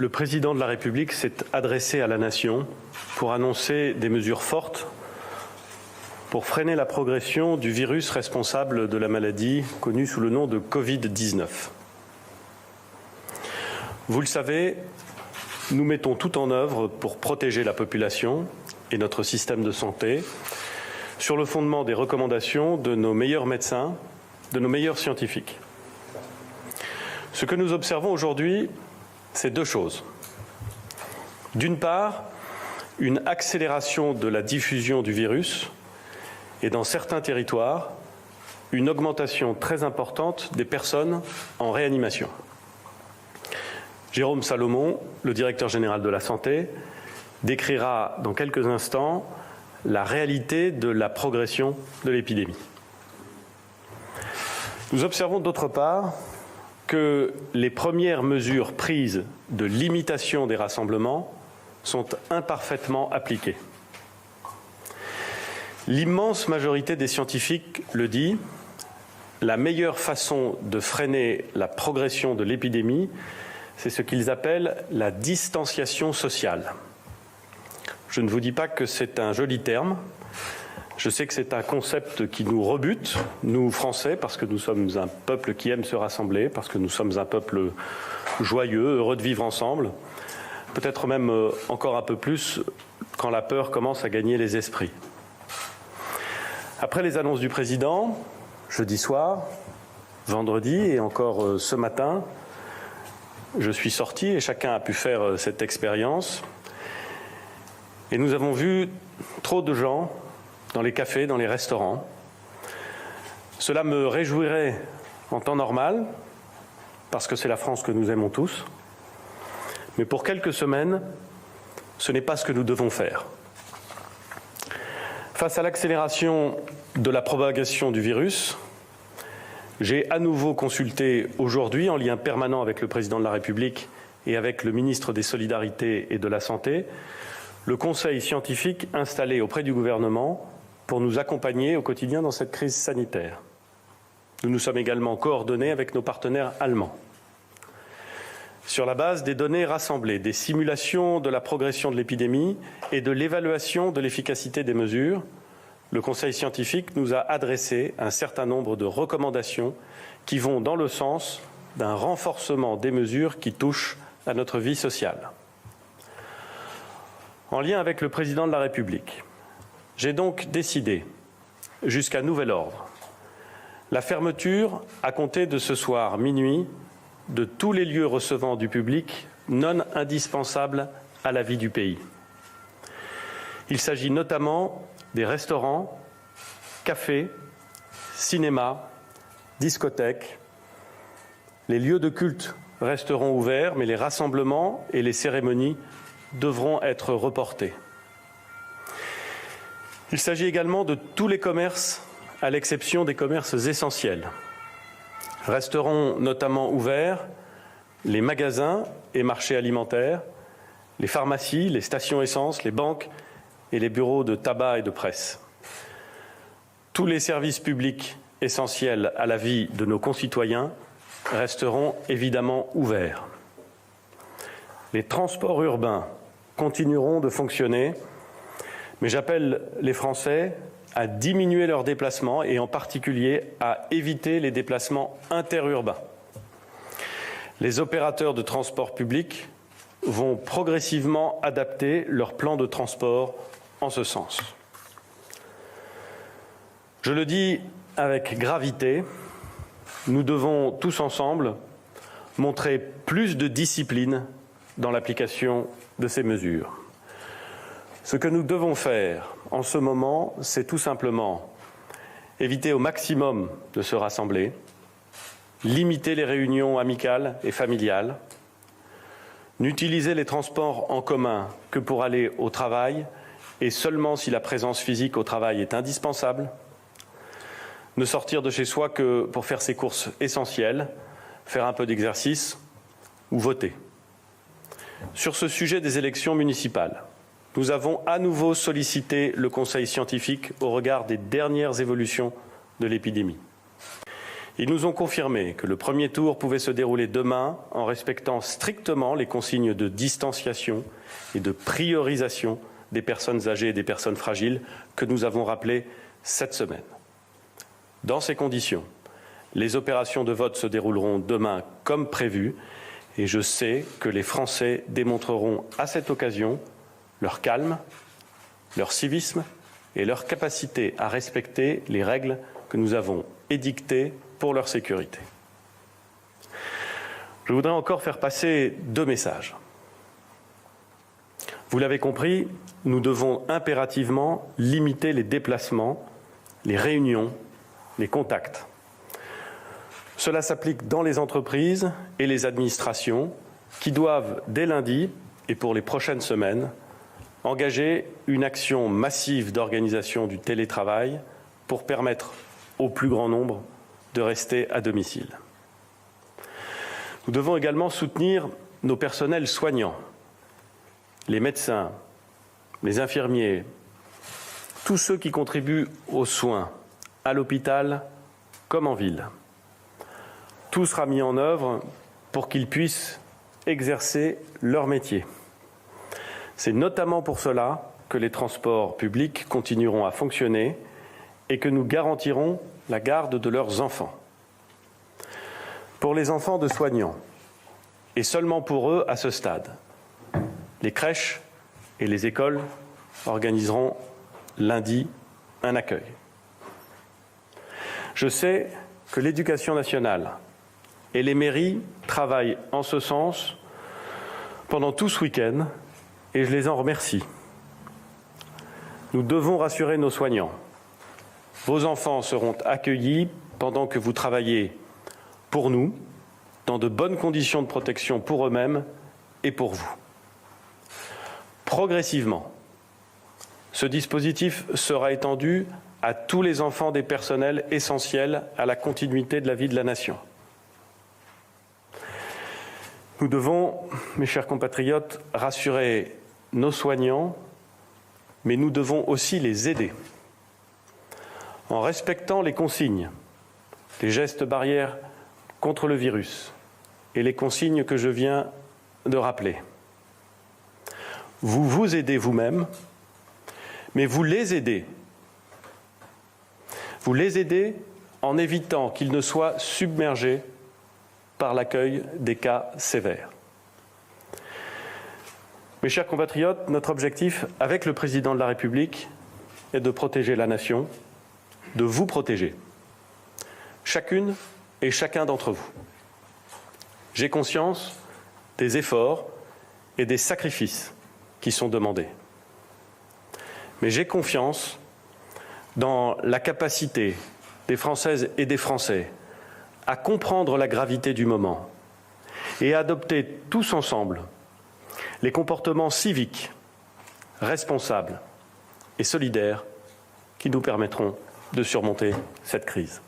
Le président de la République s'est adressé à la nation pour annoncer des mesures fortes pour freiner la progression du virus responsable de la maladie connue sous le nom de Covid-19. Vous le savez, nous mettons tout en œuvre pour protéger la population et notre système de santé sur le fondement des recommandations de nos meilleurs médecins, de nos meilleurs scientifiques. Ce que nous observons aujourd'hui, c'est deux choses. D'une part, une accélération de la diffusion du virus et dans certains territoires, une augmentation très importante des personnes en réanimation. Jérôme Salomon, le directeur général de la Santé, décrira dans quelques instants la réalité de la progression de l'épidémie. Nous observons d'autre part que les premières mesures prises de limitation des rassemblements sont imparfaitement appliquées. L'immense majorité des scientifiques le dit, la meilleure façon de freiner la progression de l'épidémie, c'est ce qu'ils appellent la distanciation sociale. Je ne vous dis pas que c'est un joli terme. Je sais que c'est un concept qui nous rebute, nous Français, parce que nous sommes un peuple qui aime se rassembler, parce que nous sommes un peuple joyeux, heureux de vivre ensemble, peut-être même encore un peu plus quand la peur commence à gagner les esprits. Après les annonces du président, jeudi soir, vendredi et encore ce matin, je suis sorti et chacun a pu faire cette expérience. Et nous avons vu trop de gens dans les cafés, dans les restaurants. Cela me réjouirait en temps normal, parce que c'est la France que nous aimons tous. Mais pour quelques semaines, ce n'est pas ce que nous devons faire. Face à l'accélération de la propagation du virus, j'ai à nouveau consulté aujourd'hui, en lien permanent avec le président de la République et avec le ministre des Solidarités et de la Santé, le conseil scientifique installé auprès du gouvernement pour nous accompagner au quotidien dans cette crise sanitaire. Nous nous sommes également coordonnés avec nos partenaires allemands. Sur la base des données rassemblées, des simulations de la progression de l'épidémie et de l'évaluation de l'efficacité des mesures, le Conseil scientifique nous a adressé un certain nombre de recommandations qui vont dans le sens d'un renforcement des mesures qui touchent à notre vie sociale. En lien avec le président de la République, j'ai donc décidé, jusqu'à nouvel ordre, la fermeture, à compter de ce soir minuit, de tous les lieux recevant du public non indispensables à la vie du pays. Il s'agit notamment des restaurants, cafés, cinémas, discothèques. Les lieux de culte resteront ouverts, mais les rassemblements et les cérémonies devront être reportés. Il s'agit également de tous les commerces, à l'exception des commerces essentiels. Resteront notamment ouverts les magasins et marchés alimentaires, les pharmacies, les stations essence, les banques et les bureaux de tabac et de presse. Tous les services publics essentiels à la vie de nos concitoyens resteront évidemment ouverts. Les transports urbains continueront de fonctionner, mais j'appelle les Français à diminuer leurs déplacements et en particulier à éviter les déplacements interurbains. Les opérateurs de transport public vont progressivement adapter leur plan de transport en ce sens. Je le dis avec gravité, nous devons tous ensemble montrer plus de discipline dans l'application de ces mesures. Ce que nous devons faire en ce moment, c'est tout simplement éviter au maximum de se rassembler, limiter les réunions amicales et familiales, n'utiliser les transports en commun que pour aller au travail et seulement si la présence physique au travail est indispensable, ne sortir de chez soi que pour faire ses courses essentielles, faire un peu d'exercice ou voter. Sur ce sujet des élections municipales, nous avons à nouveau sollicité le Conseil scientifique au regard des dernières évolutions de l'épidémie. Ils nous ont confirmé que le premier tour pouvait se dérouler demain en respectant strictement les consignes de distanciation et de priorisation des personnes âgées et des personnes fragiles que nous avons rappelées cette semaine. Dans ces conditions, les opérations de vote se dérouleront demain comme prévu et je sais que les Français démontreront à cette occasion leur calme, leur civisme et leur capacité à respecter les règles que nous avons édictées pour leur sécurité. Je voudrais encore faire passer 2 messages. Vous l'avez compris, nous devons impérativement limiter les déplacements, les réunions, les contacts. Cela s'applique dans les entreprises et les administrations qui doivent, dès lundi et pour les prochaines semaines, engager une action massive d'organisation du télétravail pour permettre au plus grand nombre de rester à domicile. Nous devons également soutenir nos personnels soignants, les médecins, les infirmiers, tous ceux qui contribuent aux soins, à l'hôpital comme en ville. Tout sera mis en œuvre pour qu'ils puissent exercer leur métier. C'est notamment pour cela que les transports publics continueront à fonctionner et que nous garantirons la garde de leurs enfants. Pour les enfants de soignants, et seulement pour eux à ce stade, les crèches et les écoles organiseront lundi un accueil. Je sais que l'Éducation nationale et les mairies travaillent en ce sens pendant tout ce week-end et je les en remercie. Nous devons rassurer nos soignants. Vos enfants seront accueillis pendant que vous travaillez pour nous, dans de bonnes conditions de protection pour eux-mêmes et pour vous. Progressivement, ce dispositif sera étendu à tous les enfants des personnels essentiels à la continuité de la vie de la nation. Nous devons, mes chers compatriotes, rassurer nos soignants, mais nous devons aussi les aider. En respectant les consignes, les gestes barrières contre le virus et les consignes que je viens de rappeler. Vous vous aidez vous-même, mais vous les aidez. Vous les aidez en évitant qu'ils ne soient submergés par l'accueil des cas sévères. Mes chers compatriotes, notre objectif avec le Président de la République est de protéger la nation, de vous protéger, chacune et chacun d'entre vous. J'ai conscience des efforts et des sacrifices qui sont demandés. Mais j'ai confiance dans la capacité des Françaises et des Français à comprendre la gravité du moment et à adopter tous ensemble les comportements civiques, responsables et solidaires qui nous permettront de surmonter cette crise.